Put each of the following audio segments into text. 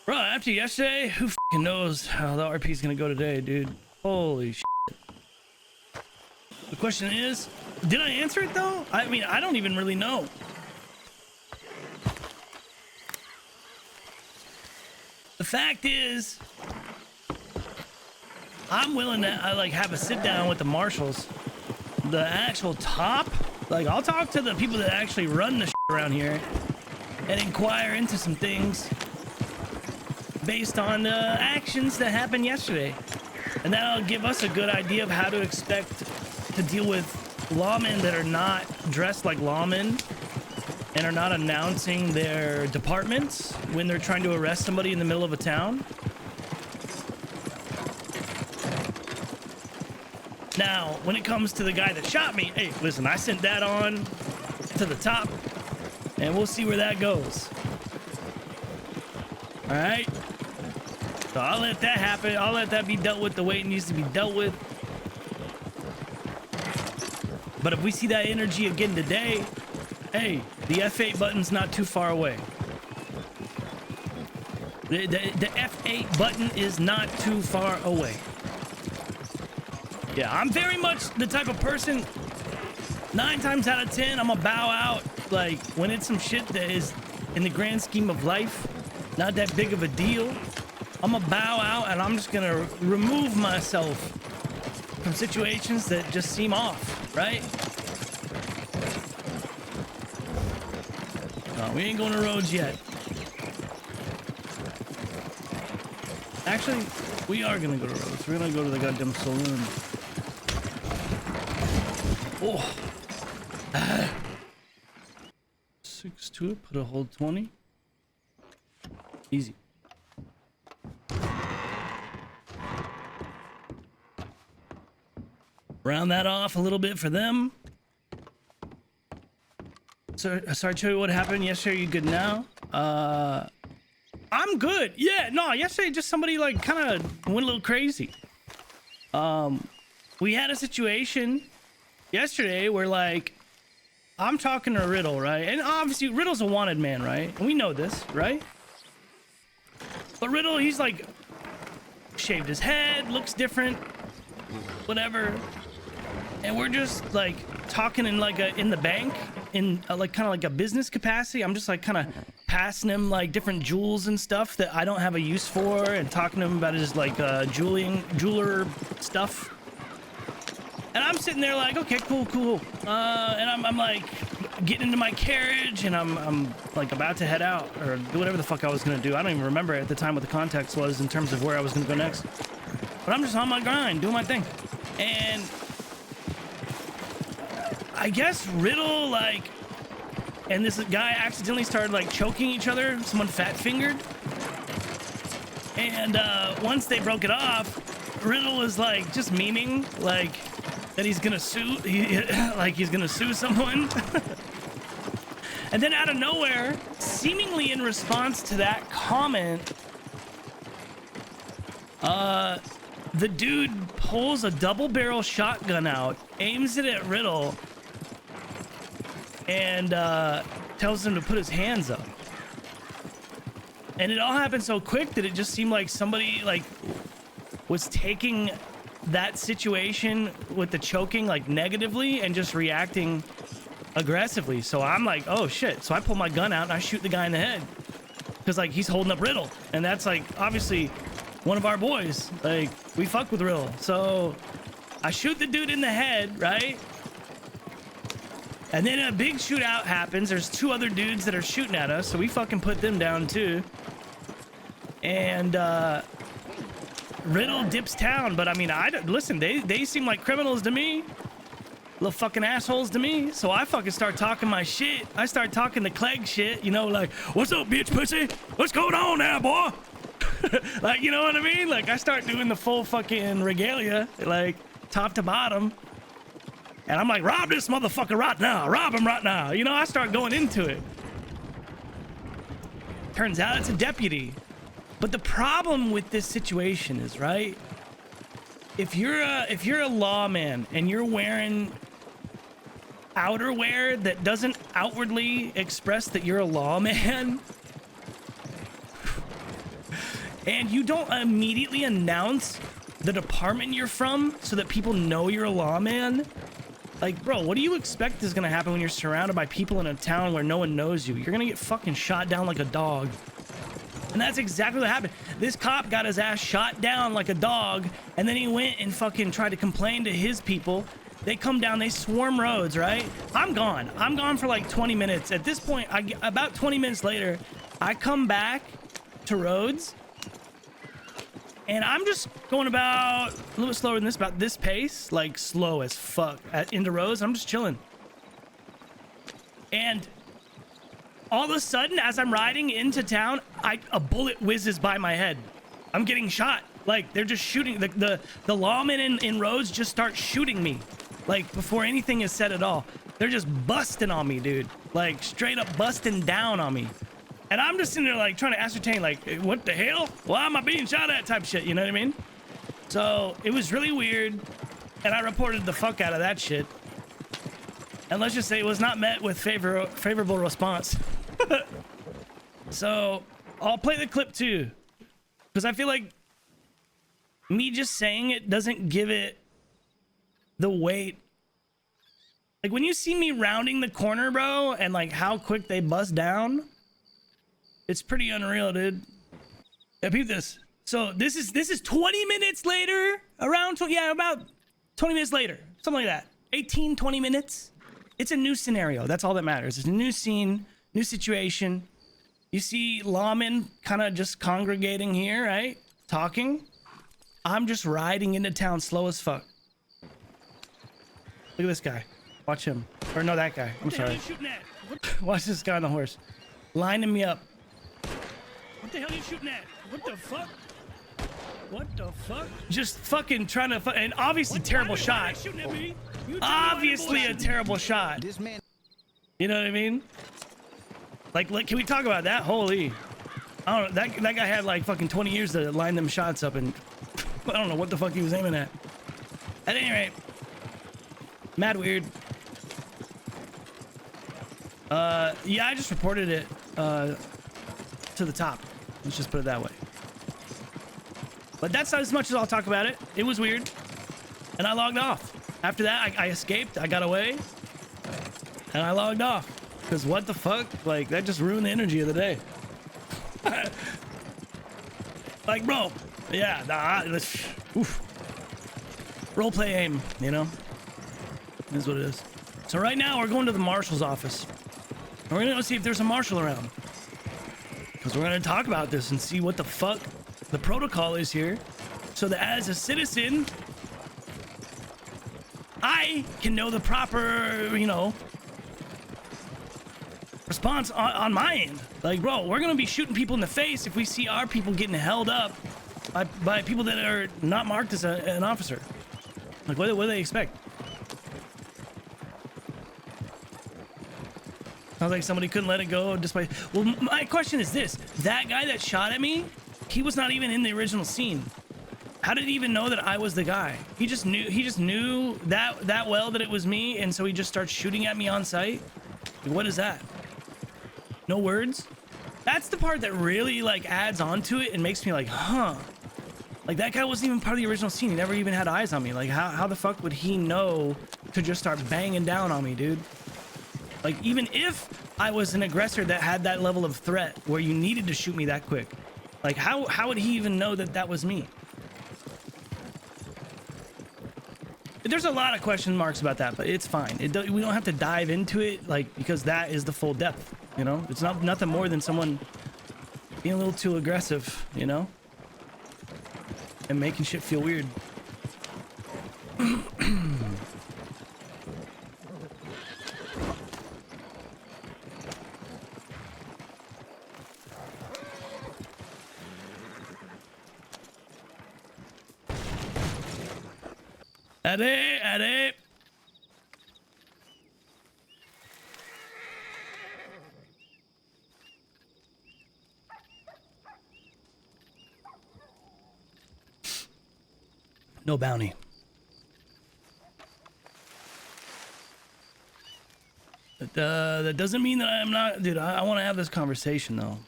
Bro, after yesterday, who fucking knows how the RP is gonna go today, dude? Holy shit. The question is, did I answer it though? I mean, I don't even really know. The fact is, I'm willing to have a sit down with the marshals. The actual top, like I'll talk to the people that actually run the shit around here and inquire into some things based on actions that happened yesterday. And that'll give us a good idea of how to expect to deal with lawmen that are not dressed like lawmen and are not announcing their departments when they're trying to arrest somebody in the middle of a town. Now, when it comes to the guy that shot me, hey, listen, I sent that on to the top and we'll see where that goes. All right. So I'll let that happen. I'll let that be dealt with the way it needs to be dealt with. But if we see that energy again today, hey, the F8 button's not too far away. The F8 button is not too far away. Yeah, I'm very much the type of person, 9 times out of 10, I'm gonna bow out. Like, when it's some shit that is, in the grand scheme of life, not that big of a deal, I'm gonna bow out and I'm just gonna remove myself from situations that just seem off, right? No, we ain't going to roads yet. Actually, we are gonna go to roads. We're gonna go to the goddamn saloon. Oh. 6 to it, put a hold 20. Easy. Round that off a little bit for them. So, sorry, Chodie, what happened yesterday? You good now? I'm good. Yeah, no, yesterday just somebody like kind of went a little crazy. We had a situation yesterday where like I'm talking to Riddle, right? And obviously Riddle's a wanted man, right? And we know this, right? But Riddle, he's like shaved his head, looks different, whatever. And we're just like talking in like in the bank in like kind of like a business capacity. I'm just like kind of passing him like different jewels and stuff that I don't have a use for, and talking to him about his like jeweler stuff. And I'm sitting there like, okay, cool. And I'm like getting into my carriage and I'm like about to head out or do whatever the fuck I was gonna do. I don't even remember at the time what the context was in terms of where I was gonna go next. But I'm just on my grind, doing my thing. And I guess Riddle like and this guy accidentally started like choking each other. Someone fat fingered. And once they broke it off, Riddle was like just memeing like that he's gonna sue, he's gonna sue someone. And then out of nowhere, seemingly in response to that comment, the dude pulls a double barrel shotgun out, aims it at Riddle, and tells him to put his hands up. And it all happened so quick that it just seemed like somebody like was taking that situation with the choking like negatively and just reacting aggressively. So I'm like, oh shit. So I pull my gun out and I shoot the guy in the head because like he's holding up Riddle, and that's like obviously one of our boys. Like we fuck with Riddle. So I shoot the dude in the head, right? And then a big shootout happens. There's 2 other dudes that are shooting at us, so we fucking put them down too. And Riddle dips town, but I mean, listen, they seem like criminals to me. Little fucking assholes to me. So I fucking start talking my shit. I start talking the Cleg shit, you know, like, what's up, bitch pussy? What's going on now, boy? Like, you know what I mean? Like, I start doing the full fucking regalia, like, top to bottom. And I'm like, rob this motherfucker right now. Rob him right now. You know, I start going into it. Turns out it's a deputy. But the problem with this situation is, right, if you're a lawman and you're wearing outerwear that doesn't outwardly express that you're a lawman, and you don't immediately announce the department you're from so that people know you're a lawman. Like, bro, what do you expect is gonna happen when you're surrounded by people in a town where no one knows you? You're gonna get fucking shot down like a dog. And that's exactly what happened. This cop got his ass shot down like a dog, and then he went and fucking tried to complain to his people. They come down, they swarm roads, right? I'm gone. I'm gone for like 20 minutes. At this point, about 20 minutes later, I come back to roads, and I'm just going about a little bit slower than this, about this pace, like slow as fuck into roads. I'm just chilling. And all of a sudden, as I'm riding into town, a bullet whizzes by my head. I'm getting shot. Like, they're just shooting. The lawmen in roads just start shooting me. Like, before anything is said at all. They're just busting on me, dude. Like, straight up busting down on me. And I'm just sitting there, like, trying to ascertain, like, what the hell? Why am I being shot at type shit, you know what I mean? So, it was really weird. And I reported the fuck out of that shit. And let's just say it was not met with favorable response. So, I'll play the clip too. Because I feel like me just saying it doesn't give it the weight. Like, when you see me rounding the corner, bro, and like how quick they bust down, it's pretty unreal, dude. Yeah, peep this. So this is 20 minutes later, about 20 minutes later, something like that. 18, 20 minutes. It's a new scenario. That's all that matters. It's a new scene, new situation. You see lawmen kind of just congregating here, right? Talking. I'm just riding into town slow as fuck. Look at this guy. Watch him. Or no, that guy. I'm sorry. Watch this guy on the horse. Lining me up. What the hell are you shooting at? What the fuck? What the fuck? Just fucking trying to and obviously terrible shot. Obviously a terrible shot. You know what I mean? Like, can we talk about that? Holy. I don't know. That guy had like fucking 20 years to line them shots up, and I don't know what the fuck he was aiming at. At any rate, mad weird. Yeah, I just reported it to the top. Let's just put it that way. But that's not as much as I'll talk about it. It was weird, and I logged off. After that, I escaped. I got away, and I logged off. Because what the fuck? Like, that just ruined the energy of the day. Like, bro. Yeah, roleplay aim, you know? Is what it is. So right now, we're going to the marshal's office. We're going to go see if there's a marshal around. Because we're going to talk about this and see what the fuck the protocol is here. So that as a citizen, I can know the proper, you know, response on my end. Like, bro, we're gonna be shooting people in the face if we see our people getting held up by people that are not marked as an officer. Like, what do they expect? Sounds like somebody couldn't let it go despite. Well, my question is this: that guy that shot at me, he was not even in the original scene. How did he even know that I was the guy? He just knew that well that it was me, and so he just starts shooting at me on sight. Like, what is that? No words? That's the part that really like adds onto it and makes me like, huh? Like, that guy wasn't even part of the original scene. He never even had eyes on me. Like, how the fuck would he know to just start banging down on me, dude? Like, even if I was an aggressor that had that level of threat where you needed to shoot me that quick, like, how would he even know that that was me? There's a lot of question marks about that, but it's fine. We don't have to dive into it, like, because that is the full depth, you know? It's nothing more than someone being a little too aggressive, you know? And making shit feel weird. Allez. No bounty. But, that doesn't mean that I'm not, dude. I want to have this conversation though.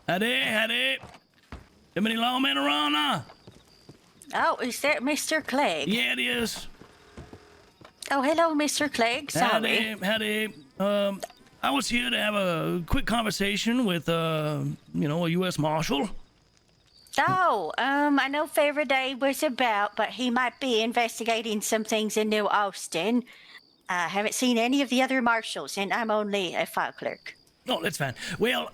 Howdy. How many lawmen around now? Oh, is that Mr. Cleg? Yeah, it is. Oh, hello, Mr. Clegg. Sorry. Howdy. I was here to have a quick conversation with, a U.S. Marshal. Oh, I know Faraday was about, but he might be investigating some things in New Austin. I haven't seen any of the other marshals, and I'm only a file clerk. Oh, that's fine. Well,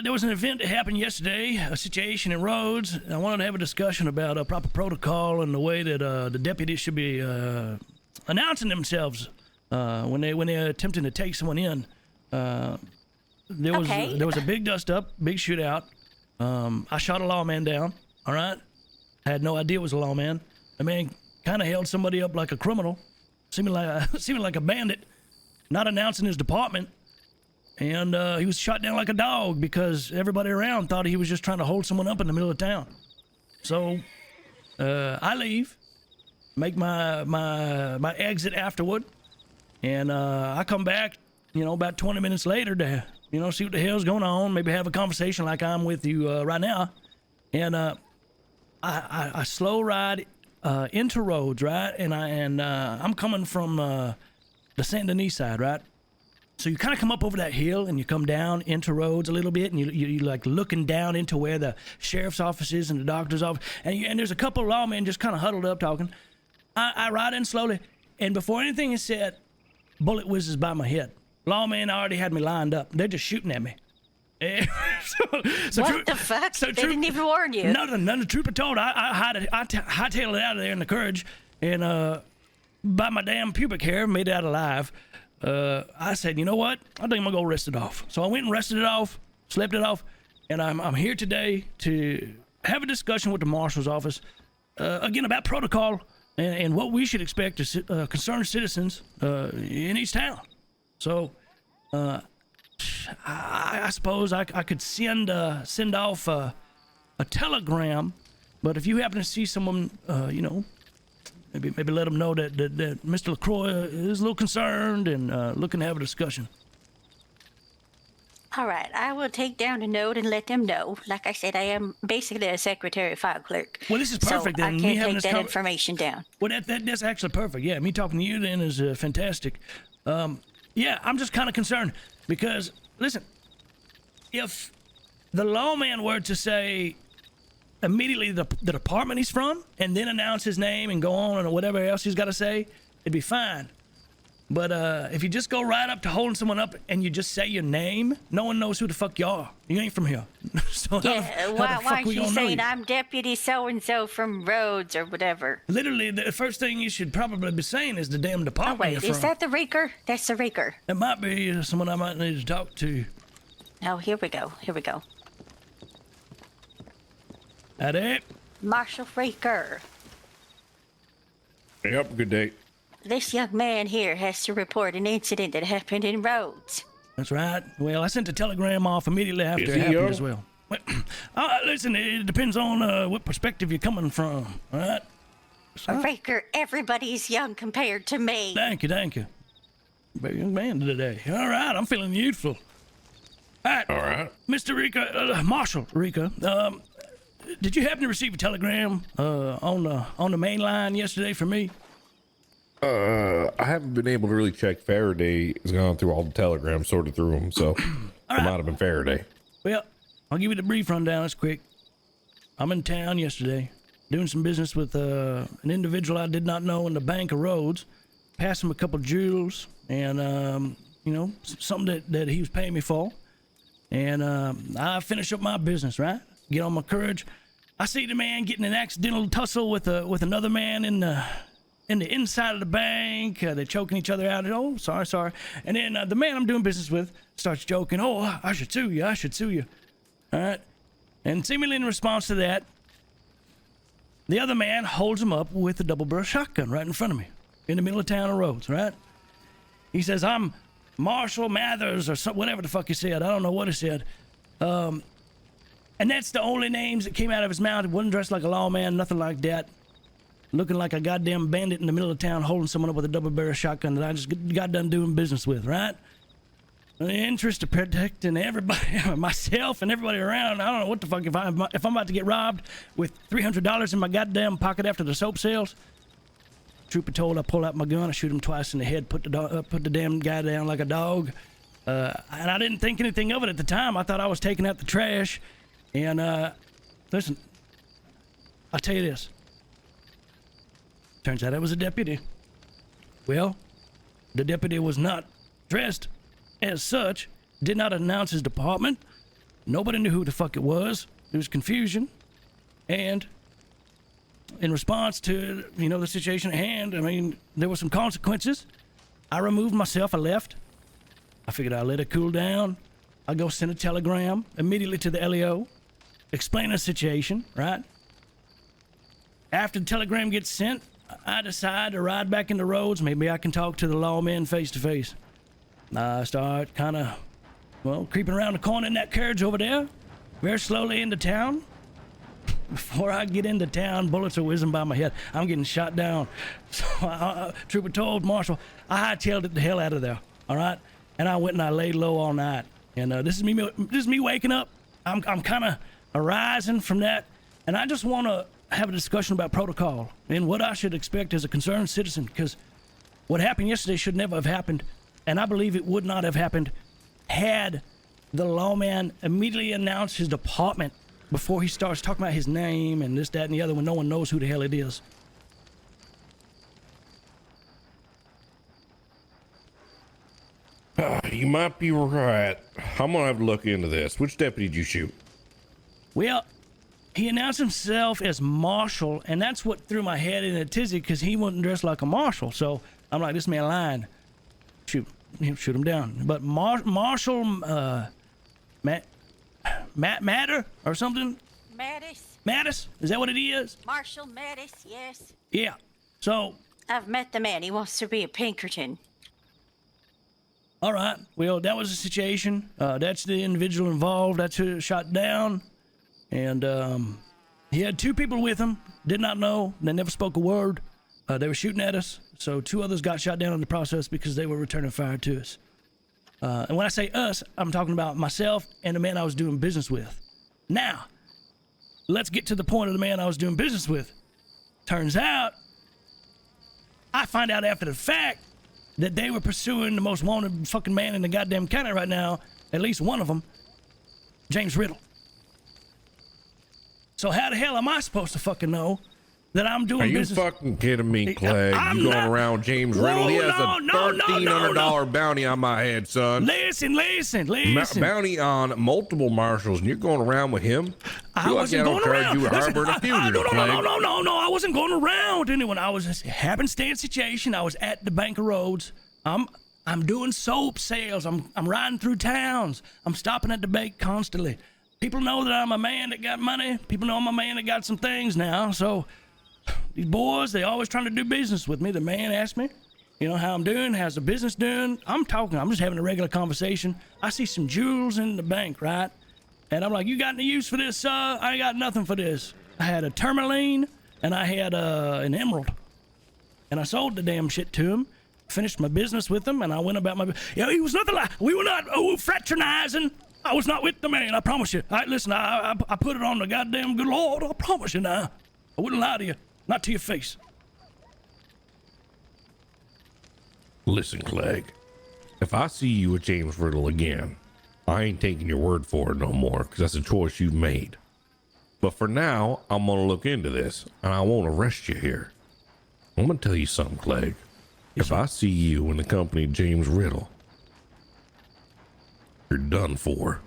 there was an event that happened yesterday, a situation in Rhodes. I wanted to have a discussion about a proper protocol and the way that the deputies should be announcing themselves when they're attempting to take someone in. There was a big dust up, big shootout. I shot a lawman down. All right, I had no idea it was a lawman. The man kind of held somebody up like a criminal, seeming like a bandit, not announcing his department. And he was shot down like a dog because everybody around thought he was just trying to hold someone up in the middle of town. So I leave, make my exit afterward, and I come back, about 20 minutes later to, see what the hell's going on, maybe have a conversation like I'm with you right now. And I slow ride into Rhodes, right? And I'm coming from the Saint Denis side, right? So you kind of come up over that hill and you come down into Rhodes a little bit, and you like looking down into where the sheriff's office is and the doctor's office, and there's a couple of lawmen just kind of huddled up talking. I ride in slowly, and before anything is said, bullet whizzes by my head. Lawmen already had me lined up. They're just shooting at me. What the fuck? They didn't even warn you. Nothing. The trooper told. I hightailed it out of there in the courage, and by my damn pubic hair, made it out alive. I said, you know what? I think I'm gonna go rest it off. So I went and rested it off, slept it off, and I'm here today to have a discussion with the marshal's office, again about protocol and what we should expect as concerned citizens in each town. So I suppose I could send off a telegram, but if you happen to see someone, Maybe let them know that Mr. LaCroix is a little concerned and looking to have a discussion. All right, I will take down a note and let them know. Like I said, I am basically a secretary file clerk. Well, this is perfect. So then. I can't take that information down. Well, that's actually perfect. Yeah, me talking to you then is fantastic. Yeah, I'm just kind of concerned because, listen, if the lawman were to say immediately the department he's from and then announce his name and go on and whatever else he's got to say, it'd be fine. But if you just go right up to holding someone up and you just say your name, no one knows who the fuck you are. You ain't from here. So yeah, why aren't you saying I'm Deputy so-and-so from Rhodes or whatever? Literally, the first thing you should probably be saying is the damn department you're from. Is that the Reeker? That's the Reeker. It might be someone I might need to talk to. Oh, here we go. Howdy. Marshal Reeker. Yep, good day. This young man here has to report an incident that happened in Rhodes. That's right. Well, I sent a telegram off immediately after it happened as well. Listen, it depends on what perspective you're coming from, all right? Reeker, everybody's young compared to me. Thank you. Very young man today. All right, I'm feeling youthful. All right. Mr. Rika, Marshal Rika, did you happen to receive a telegram on the main line yesterday from me? I haven't been able to really check. Faraday has gone through all the telegrams, sorted through them, so it might have been Faraday. Well, I'll give you the brief rundown. It's quick. I'm in town yesterday, doing some business with an individual I did not know in the Bank of Rhodes. Passed him a couple jewels and something that he was paying me for. And I finish up my business, right? Get on my courage. I see the man getting an accidental tussle with another man in the inside of the bank. They're choking each other out. Oh, sorry. And then the man I'm doing business with starts joking. Oh, I should sue you. All right. And seemingly in response to that, the other man holds him up with a double-barrel shotgun right in front of me in the middle of town of Rhodes, right? He says, I'm Marshall Mathers or whatever the fuck he said. I don't know what he said. And that's the only names that came out of his mouth. He wasn't dressed like a lawman, nothing like that. Looking like a goddamn bandit in the middle of town holding someone up with a double-barrel shotgun that I just got done doing business with, right? in the interest of protecting everybody, myself and everybody around. I don't know what the fuck if I'm about to get robbed with $300 in my goddamn pocket after the soap sales. Trooper told I pull out my gun, I shoot him twice in the head, put the damn guy down like a dog. And I didn't think anything of it at the time. I thought I was taking out the trash. And listen, I'll tell you this. Turns out I was a deputy. Well, the deputy was not dressed as such, did not announce his department. Nobody knew who the fuck it was. There was confusion. And in response to, the situation at hand, I mean, there were some consequences. I removed myself, I left. I figured I'd let it cool down. I'd go send a telegram immediately to the LEO, explain the situation, right? After the telegram gets sent, I decide to ride back into roads. Maybe I can talk to the lawmen face to face. I start kind of, creeping around the corner in that carriage over there, very slowly into town. Before I get into town, bullets are whizzing by my head. I'm getting shot down. So Trooper told Marshal, I hightailed it the hell out of there, all right? And I went and I laid low all night. And this is me waking up. I'm kind of arising from that. And I just want to have a discussion about protocol and what I should expect as a concerned citizen, because what happened yesterday should never have happened. And I believe it would not have happened had the lawman immediately announced his department before he starts talking about his name and this, that, and the other when no one knows who the hell it is. You might be right. I'm gonna have to look into this. Which deputy did you shoot? Well, he announced himself as Marshal, and that's what threw my head in a tizzy, because he wasn't dressed like a marshal. So I'm like, this man lying. Shoot him down. But Marshal Matter or something? Mattis? Is that what it is? Marshal Mattis, yes. Yeah. So I've met the man. He wants to be a Pinkerton. all right. Well, that was the situation. That's the individual involved. That's who shot down. And he had two people with him. Did not know. They never spoke a word. They were shooting at us. So two others got shot down in the process because they were returning fire to us. And when I say us, I'm talking about myself and the man I was doing business with. Now, let's get to the point of the man I was doing business with. Turns out, I find out after the fact that they were pursuing the most wanted fucking man in the goddamn county right now, at least one of them, James Riddle. So how the hell am I supposed to fucking know that I'm doing business? Are you fucking kidding me, Cleg? You going around with James Riddle? He has a $1,300 bounty on my head, son. Listen. Bounty on multiple marshals, and you're going around with him? I wasn't going around. You harbored a fugitive, Cleg. No, I wasn't going around anyone. I was just happenstance situation. I was at the Bank of Roads. I'm doing soap sales. I'm riding through towns. I'm stopping at the bank constantly. People know that I'm a man that got money. People know I'm a man that got some things now. So these boys, they always trying to do business with me. The man asked me, how I'm doing, how's the business doing? I'm just having a regular conversation. I see some jewels in the bank, right? And I'm like, you got any use for this, I ain't got nothing for this. I had a tourmaline and I had an emerald. And I sold the damn shit to him, finished my business with him, and I went about my, he was nothing like, we were not fraternizing. I was not with the man, I promise you. All right, listen, I put it on the goddamn good Lord, I promise you now. I wouldn't lie to you, not to your face. Listen, Cleg, if I see you with James Riddle again, I ain't taking your word for it no more, because that's a choice you've made. But for now, I'm going to look into this, and I won't arrest you here. I'm going to tell you something, Cleg. If I see you in the company of James Riddle, you're done for.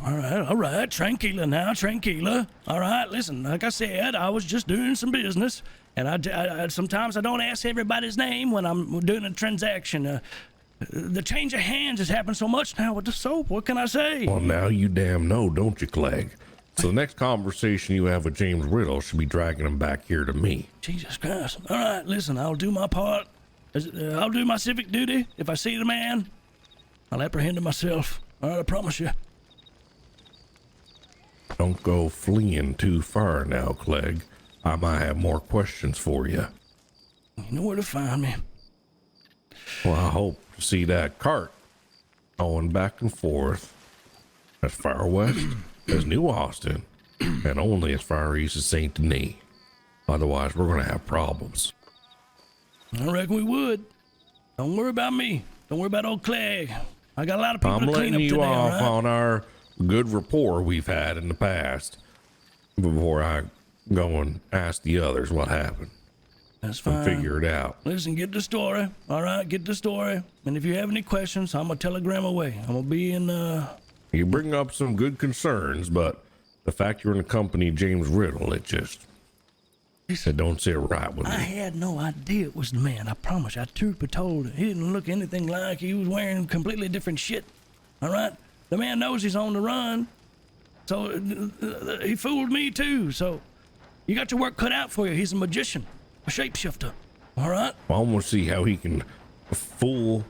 All right, tranquila now, tranquila. All right, listen, like I said, I was just doing some business, and I sometimes I don't ask everybody's name when I'm doing a transaction. The change of hands has happened so much now with the soap. What can I say? Well, now you damn know, don't you, Cleg? So the next conversation you have with James Riddle should be dragging him back here to me. Jesus Christ. All right, listen, I'll do my part. I'll do my civic duty. If I see the man, I'll apprehend him myself. All right, I promise you. Don't go fleeing too far now, Cleg. I might have more questions for you. You know where to find me. Well, I hope to see that cart going back and forth as far west as New Austin and only as far east as St. Denis. Otherwise, we're going to have problems. I reckon we would. Don't worry about me. Don't worry about old Cleg. I got a lot of people I'm to clean letting up you today, off all right? on our good rapport we've had in the past before I go and ask the others what happened That's and fine. figure it out. Listen, get the story. All right, get the story. And if you have any questions, I'm going to telegram away. I'm going to be in, You bring up some good concerns, but the fact you're in the company of James Riddle, it don't sit right with I me. had no idea it was the man. I promise. I truth be told, he didn't look anything like he was wearing completely different shit. All right? The man knows he's on the run. So he fooled me too. So you got your work cut out for you. He's a magician, a shapeshifter. All right? I want to see how he can fool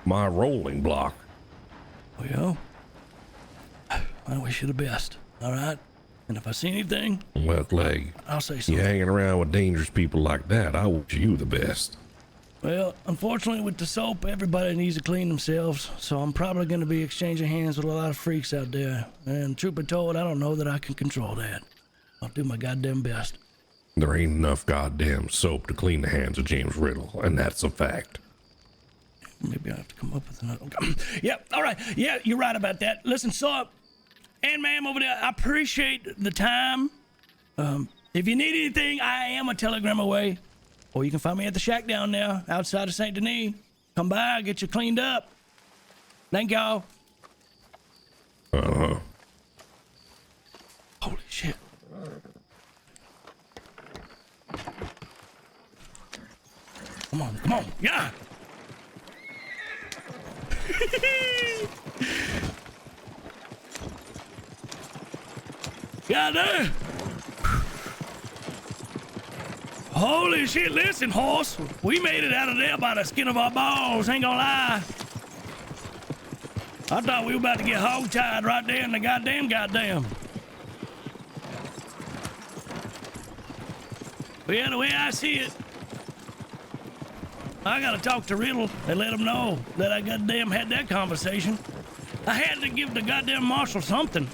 my rolling block. Well, I wish you the best. All right? And if I see anything, Well, Cleg, I'll say you something. hanging around with dangerous people like that, I wish you the best. Well, unfortunately, with the soap, everybody needs to clean themselves, so I'm probably going to be exchanging hands with a lot of freaks out there. And truth be told, I don't know that I can control that. I'll do my goddamn best. There ain't enough goddamn soap to clean the hands of James Riddle, and that's a fact. Maybe I have to come up with another. Yep, all right. Yeah, you're right about that. Listen, so, and ma'am over there, I appreciate the time. If you need anything, I am a telegram away. Or you can find me at the shack down there, outside of St. Denis. Come by, get you cleaned up. Thank y'all. Uh-huh. Holy shit. Come on, yeah. Yeah, there. Holy shit, listen, horse. We made it out of there by the skin of our balls, ain't gonna lie. I thought we were about to get hog-tied right there in the goddamn. But yeah, the way I see it, I gotta talk to Riddle and let him know that I goddamn had that conversation. I had to give the goddamn marshal something.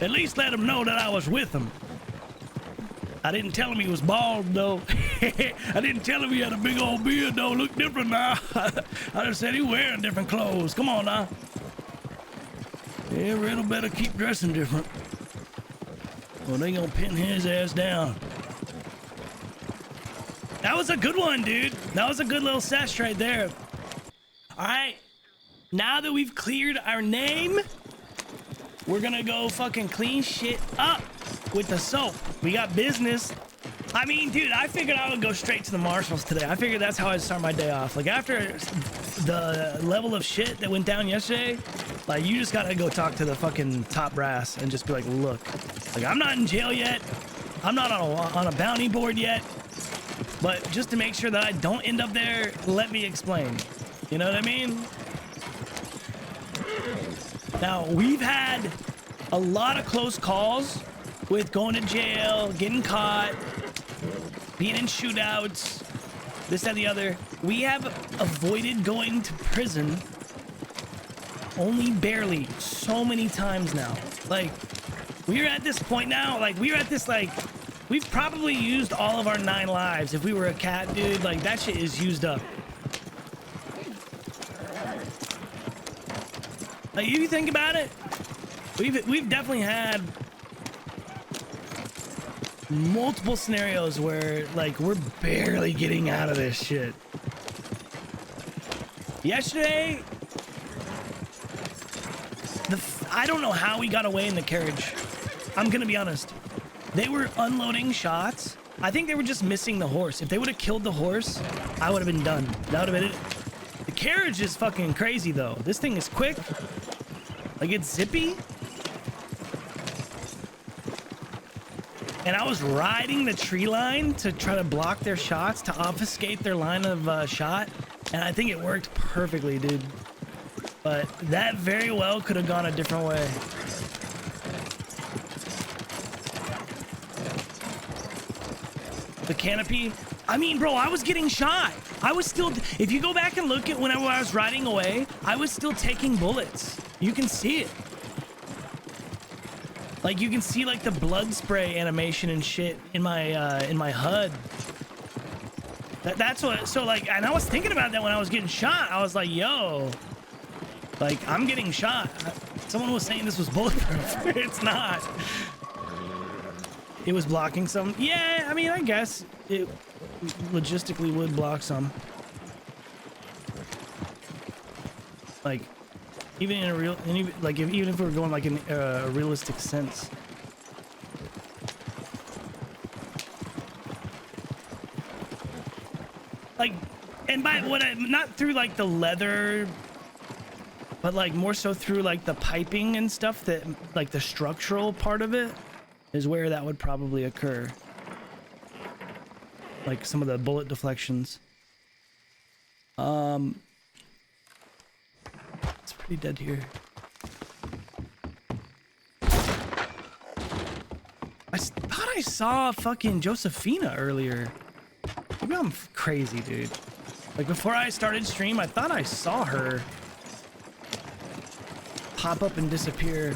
At least let him know that I was with him. I didn't tell him he was bald, though. I didn't tell him he had a big old beard, though. Look different now. I just said he wearing different clothes. Come on now. Yeah, Riddle better keep dressing different. Well, they gonna pin his ass down. That was a good one, dude. That was a good little sesh right there. All right. Now that we've cleared our name, we're gonna go fucking clean shit up with the soap. We got business. I mean, dude, I figured I would go straight to the marshals today. I figured that's how I'd start my day off. Like, after the level of shit that went down yesterday, like, you just gotta go talk to the fucking top brass and just be like, look, like, I'm not in jail yet. I'm not on a bounty board yet. But just to make sure that I don't end up there, let me explain. You know what I mean? Now, we've had a lot of close calls with going to jail, getting caught, being in shootouts, this, that, and the other. We have avoided going to prison only barely so many times now. Like, we're at this point now, like, we've probably used all of our 9 lives. If we were a cat, dude, like, that shit is used up. Like, if you think about it, we've definitely had multiple scenarios where, like, we're barely getting out of this shit. Yesterday, I don't know how we got away in the carriage. I'm gonna be honest. They were unloading shots. I think they were just missing the horse. If they would have killed the horse, I would have been done. That would have been it. The carriage is fucking crazy, though. This thing is quick. Like, it's zippy. And I was riding the tree line to try to block their shots, to obfuscate their line of shot. And I think it worked perfectly, dude. But that very well could have gone a different way. The canopy. I mean, bro, I was getting shot. I was still, if you go back and look at whenever I was riding away, I was still taking bullets. You can see it. Like you can see like the blood spray animation and shit in my HUD. That's what, so like, and I was thinking about that when I was getting shot. I was like, yo, like I'm getting shot. Someone was saying this was bulletproof. It's not. It was blocking some. Yeah, I mean, I guess it logistically would block some. Like, even in a real, like even if we were going like in a realistic sense. Like, and by what I, not through like the leather, but like more so through like the piping and stuff, that like the structural part of it is where that would probably occur. Like some of the bullet deflections. It's pretty dead here. I thought I saw fucking Josephina earlier. Maybe I'm crazy, dude. Like before I started stream, I thought I saw her pop up and disappear.